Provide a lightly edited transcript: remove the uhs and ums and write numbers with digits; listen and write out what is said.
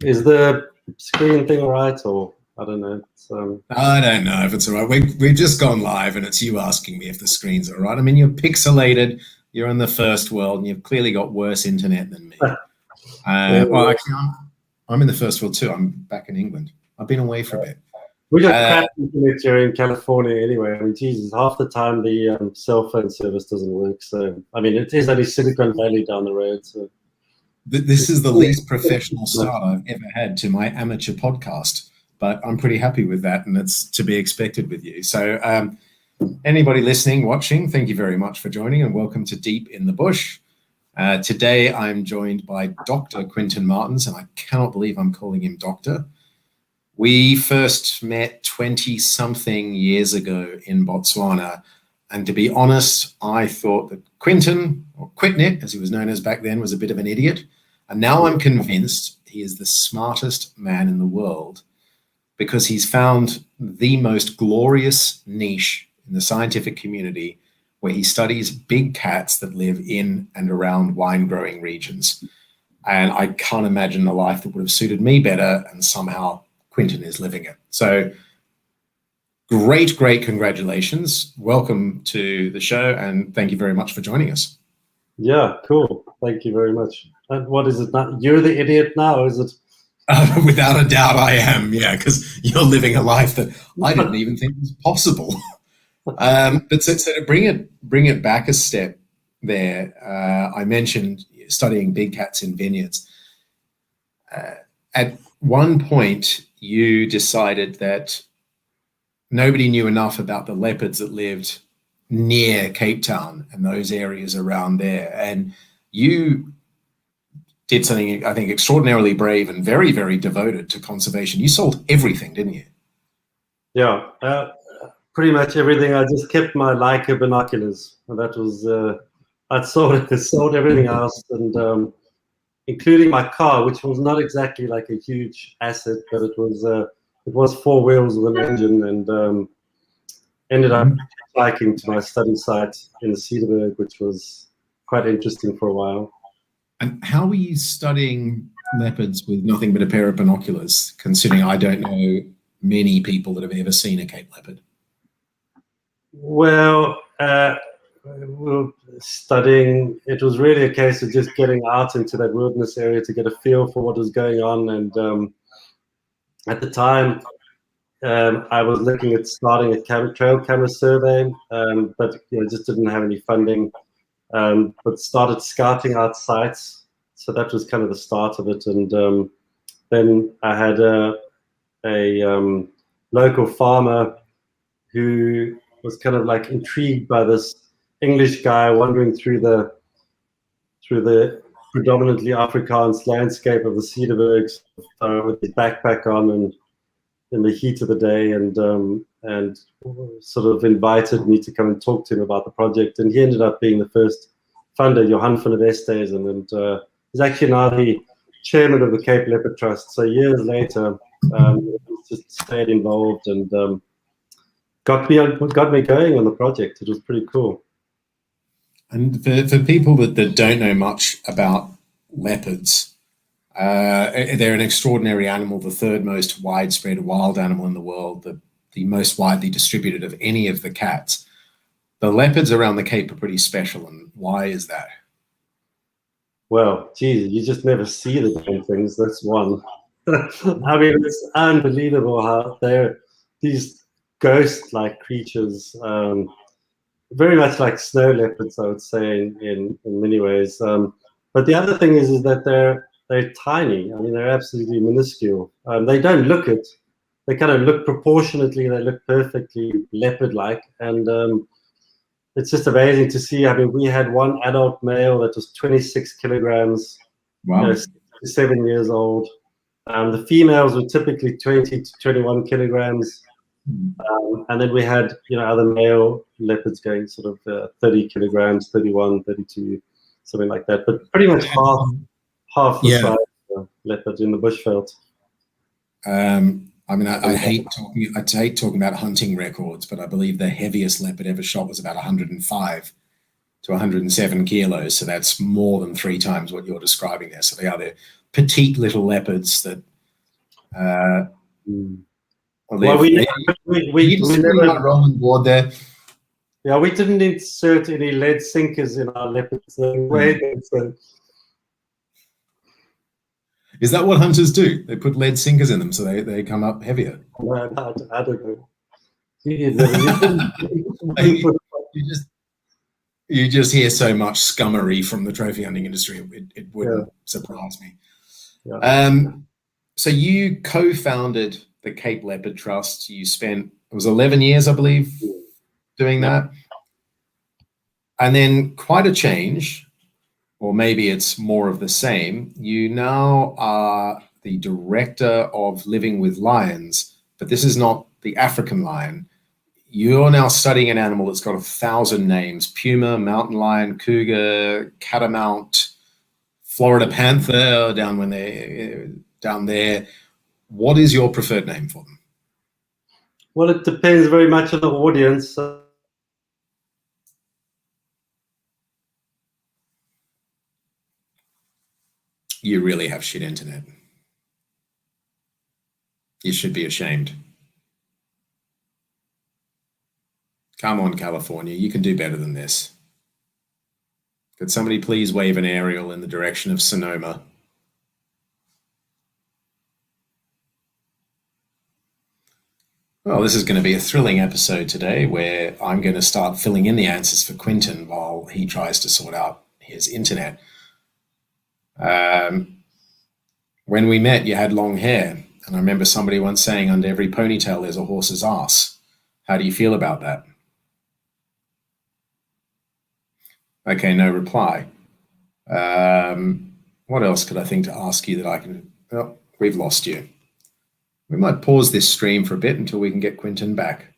Is the screen thing all right, or I don't know? I don't know if it's all right. We've just gone live, and it's you asking me if the screen's all right. I mean, you're pixelated. You're in the first world, and you've clearly got worse internet than me. Well, actually, I'm in the first world too. I'm back in England. I've been away for a bit. We got crap internet here in California anyway. I mean, Jesus, half the time the cell phone service doesn't work. So, I mean, it is only Silicon Valley down the road. So. This is the least professional start I've ever had to my amateur podcast, but I'm pretty happy with that, and it's to be expected with you. So anybody listening, watching, thank you very much for joining, and welcome to Deep in the Bush. Today I'm joined by Dr. Quinton Martins, and I cannot believe I'm calling him doctor. We first met 20-something years ago in Botswana, and to be honest, I thought that Quinton, or Quitnet, as he was known as back then, was a bit of an idiot. And now I'm convinced he is the smartest man in the world because he's found the most glorious niche in the scientific community where he studies big cats that live in and around wine-growing regions. And I can't imagine a life that would have suited me better, and somehow Quinton is living it. So great congratulations. Welcome to the show, and thank you very much for joining us. Yeah, cool. Thank you very much. And what is it now? You're the idiot now, or is it? Without a doubt I am, yeah, because you're living a life that I didn't even think was possible. But so to bring it back a step there, I mentioned studying big cats in vineyards. At one point, you decided that nobody knew enough about the leopards that lived near Cape Town and those areas around there. And you did something, I think, extraordinarily brave and very, very devoted to conservation. You sold everything, didn't you? Yeah, pretty much everything. I just kept my Leica binoculars. And that was, I'd sold everything else, and including my car, which was not exactly like a huge asset, but it was 4 wheels with an engine, and ended up hiking to my study site in the Cederberg, which was quite interesting for a while. And how were you studying leopards with nothing but a pair of binoculars, considering I don't know many people that have ever seen a Cape leopard? Well, we were studying, it was really a case of just getting out into that wilderness area to get a feel for what was going on. And at the time, I was looking at starting a trail camera survey, but just didn't have any funding. But started scouting out sites, so that was kind of the start of it. And then I had a local farmer who was kind of like intrigued by this English guy wandering through the predominantly Afrikaans landscape of the Cederbergs with his backpack on and in the heat of the day, and sort of invited me to come and talk to him about the project. And he ended up being the first funder, Johan van der Westhuizen, and he's actually now the chairman of the Cape Leopard Trust. So years later, he just stayed involved and got me going on the project. It was pretty cool. And for people that don't know much about leopards, they're an extraordinary animal, the third most widespread wild animal in the world, the most widely distributed of any of the cats. The leopards around the Cape are pretty special, and why is that? Well, geez, you just never see the damn things. That's one. I mean, it's unbelievable how they're these ghost-like creatures, very much like snow leopards, I would say, in many ways. But the other thing is that they're tiny. I mean, they're absolutely minuscule. They don't look it. They kind of look proportionately. They look perfectly leopard-like, and it's just amazing to see. I mean, we had one adult male that was 26 kilograms, wow. 7 years old. The females were typically 20 to 21 kilograms. And then we had, other male leopards going sort of 30 kilograms, 31, 32, something like that. But pretty much half the size of leopard in the bushveld. I mean, I hate talking about hunting records, but I believe the heaviest leopard ever shot was about 105 to 107 kilos. So that's more than 3 times what you're describing there. So they are the petite little leopards that Well, we just never, rolling board there. yeah, we didn't insert any lead sinkers in our leopards. Is that what hunters do? They put lead sinkers in them so they come up heavier? I don't know. You just hear so much scummery from the trophy hunting industry. It wouldn't surprise me. Yeah. So you co-founded the Cape Leopard Trust. You spent, it was 11 years, I believe, doing that. And then quite a change, or maybe it's more of the same. You now are the director of Living with Lions, but this is not the African lion. You're now studying an animal that's got 1,000 names: puma, mountain lion, cougar, catamount, Florida panther, down there. What is your preferred name for them? Well, it depends very much on the audience. You really have shit internet. You should be ashamed. Come on, California, you can do better than this. Could somebody please wave an aerial in the direction of Sonoma? Well, this is going to be a thrilling episode today where I'm going to start filling in the answers for Quinton while he tries to sort out his internet. When we met, you had long hair, and I remember somebody once saying under every ponytail there's a horse's ass. How do you feel about that? Okay, no reply. What else could I think to ask you that I can... Oh, we've lost you. We might pause this stream for a bit until we can get Quinton back.